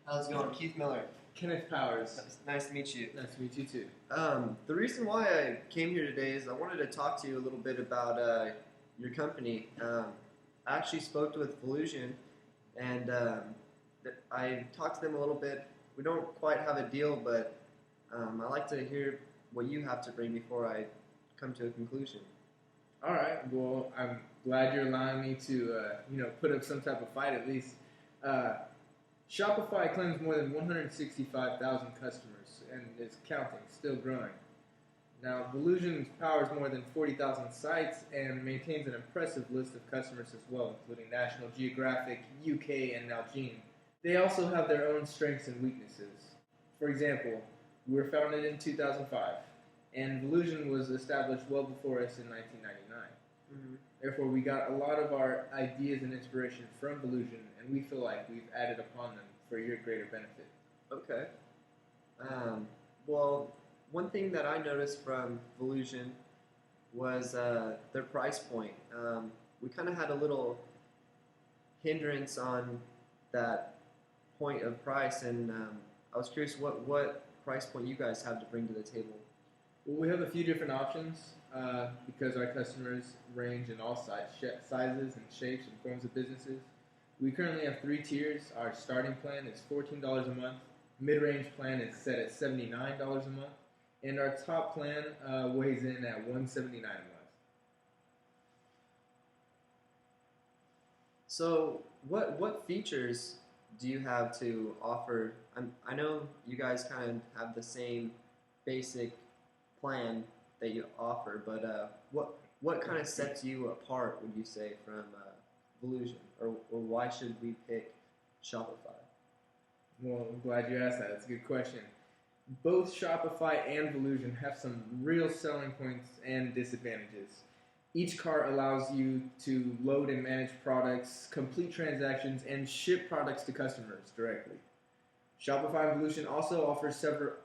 How's it going? Keith Miller. Kenneth Powers. Nice to meet you. Nice to meet you too. The reason why I came here today is I wanted to talk to you a little bit about your company. I actually spoke with Volusion, and I talked to them a little bit. We don't quite have a deal, but I like to hear what you have to bring before I come to a conclusion. All right. Well, I'm glad you're allowing me to, put up some type of fight at least. Shopify claims more than 165,000 customers and is counting, still growing. Now, Volusion powers more than 40,000 sites and maintains an impressive list of customers as well, including National Geographic, UK, and Nalgene. They also have their own strengths and weaknesses. For example, we were founded in 2005, and Volusion was established well before us in 1999. Mm-hmm. Therefore, we got a lot of our ideas and inspiration from Volusion, and we feel like we've added upon them for your greater benefit. Okay. Well, one thing that I noticed from Volusion was their price point. We kind of had a little hindrance on that point of price, and I was curious what price point you guys have to bring to the table. Well, we have a few different options because our customers range in all sizes and shapes and forms of businesses. We currently have 3 tiers. Our starting plan is $14 a month. Mid-range plan is set at $79 a month. And our top plan weighs in at $179 a month. So what features do you have to offer? I know you guys kind of have the same basic plan that you offer, but what kind of sets you apart, would you say, from Volusion, or why should we pick Shopify? Well, I'm glad you asked that. That's a good question. Both Shopify and Volusion have some real selling points and disadvantages. Each cart allows you to load and manage products, complete transactions, and ship products to customers directly. Shopify and Volusion also offer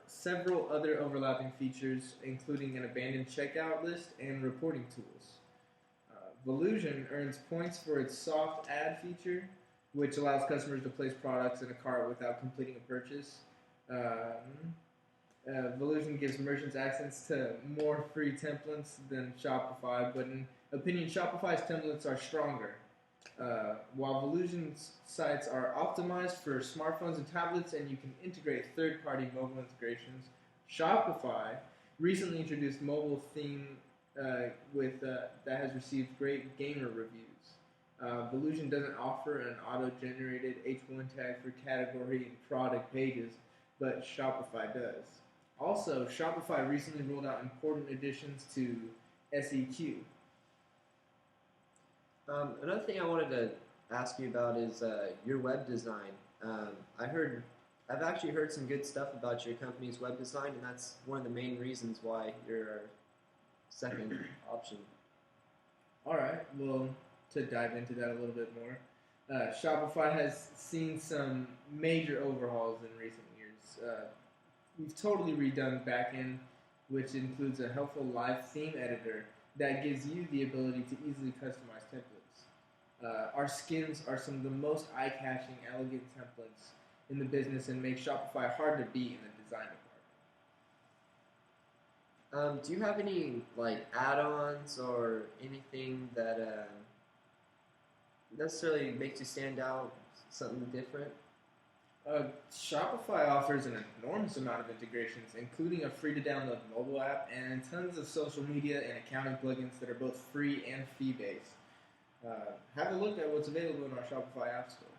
several other overlapping features, including an abandoned checkout list and reporting tools. Volusion earns points for its soft add feature, which allows customers to place products in a cart without completing a purchase. Volusion gives merchants access to more free templates than Shopify, but in opinion, Shopify's templates are stronger. While Volusion's sites are optimized for smartphones and tablets, and you can integrate third-party mobile integrations, Shopify recently introduced mobile theme that has received great gamer reviews. Volusion doesn't offer an auto-generated H1 tag for category and product pages, but Shopify does. Also, Shopify recently rolled out important additions to SEQ. Another thing I wanted to ask you about is your web design. I've actually heard some good stuff about your company's web design, and that's one of the main reasons why you're our second option. All right. Well, to dive into that a little bit more, Shopify has seen some major overhauls in recent years. We've totally redone backend, which includes a helpful live theme editor that gives you the ability to easily customize templates. Our skins are some of the most eye-catching, elegant templates in the business and make Shopify hard to beat in the design department. Do you have any add-ons or anything that necessarily makes you stand out, something different? Shopify offers an enormous amount of integrations, including a free-to-download mobile app and tons of social media and accounting plugins that are both free and fee-based. Have a look at what's available in our Shopify App Store.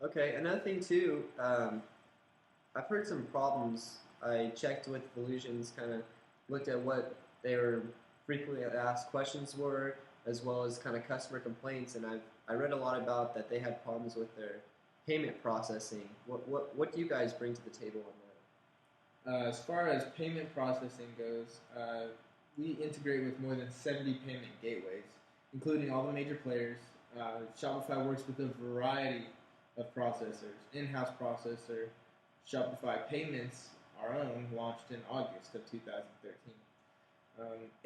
Okay, another thing too, I've heard some problems. I checked with Volusion's, kind of looked at what their frequently asked questions were, as well as kind of customer complaints, and I read a lot about that they had problems with their payment processing. What do you guys bring to the table on that? As far as payment processing goes, we integrate with more than 70 payment gateways, including all the major players. Shopify works with a variety of processors. In-house processor, Shopify Payments, our own, launched in August of 2013.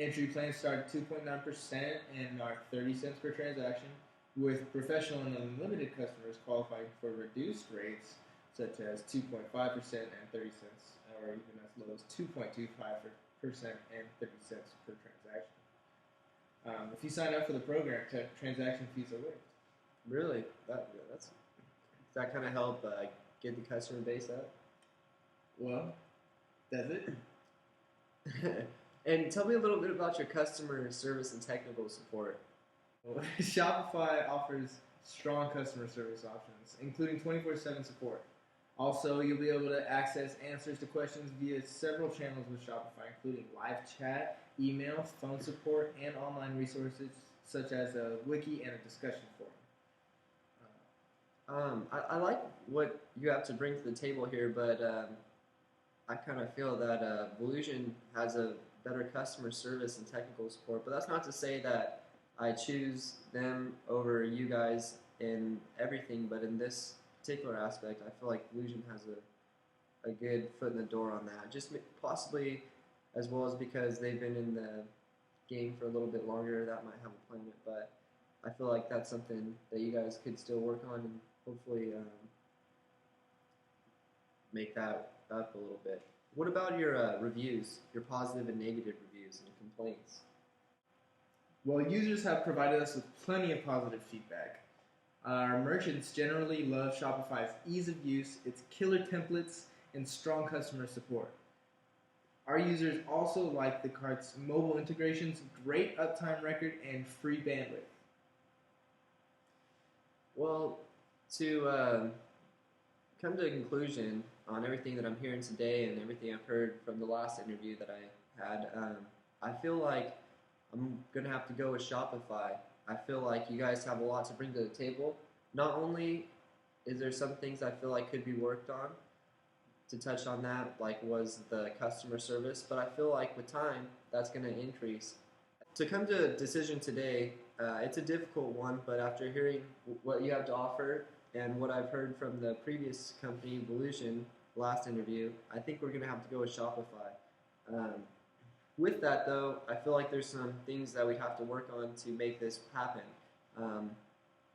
Entry plans start at 2.9% and are 30 cents per transaction, with professional and unlimited customers qualifying for reduced rates such as 2.5% and 30 cents, or even as low as 2.25% and 30 cents per transaction. If you sign up for the program, transaction fees are waived. Really? Does that kind of help get the customer base up? Well, does it? And tell me a little bit about your customer service and technical support. Shopify offers strong customer service options, including 24/7 support. Also, you'll be able to access answers to questions via several channels with Shopify, including live chat, email, phone support, and online resources such as a wiki and a discussion forum. I like what you have to bring to the table here, but I kind of feel that Volusion has a better customer service and technical support. But that's not to say that I choose them over you guys in everything, but in this particular aspect, I feel like Volusion has a good foot in the door on that. Just possibly as well as because they've been in the game for a little bit longer, that might have a planet. But I feel like that's something that you guys could still work on and hopefully make that up a little bit. What about your reviews, your positive and negative reviews and complaints? Well, users have provided us with plenty of positive feedback. Our merchants generally love Shopify's ease of use, its killer templates, and strong customer support. Our users also like the cart's mobile integrations, great uptime record, and free bandwidth. Well, to come to a conclusion on everything that I'm hearing today and everything I've heard from the last interview that I had, I feel like I'm going to have to go with Shopify. I feel like you guys have a lot to bring to the table. Not only is there some things I feel like could be worked on, to touch on that, like was the customer service, but I feel like with time, that's going to increase. To come to a decision today, it's a difficult one, but after hearing what you have to offer and what I've heard from the previous company, Volusion, last interview, I think we're going to have to go with Shopify. With that, though, I feel like there's some things that we have to work on to make this happen.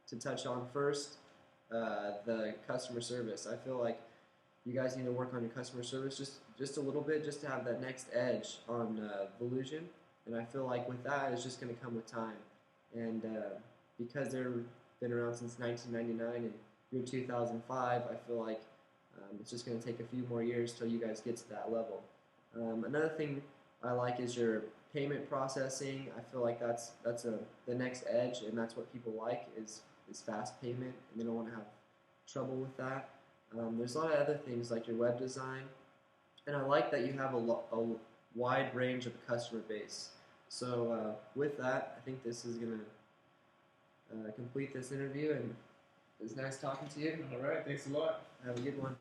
To touch on first, the customer service. I feel like you guys need to work on your customer service just a little bit, just to have that next edge on Volusion. And I feel like with that, it's just going to come with time. And because they've been around since 1999 and you're 2005, I feel like it's just going to take a few more years till you guys get to that level. Another thing I like is your payment processing. I feel like that's the next edge, and that's what people like is fast payment, and they don't want to have trouble with that. There's a lot of other things like your web design, and I like that you have a wide range of customer base. So with that, I think this is going to complete this interview, and it was nice talking to you. All right, thanks a lot. Have a good one.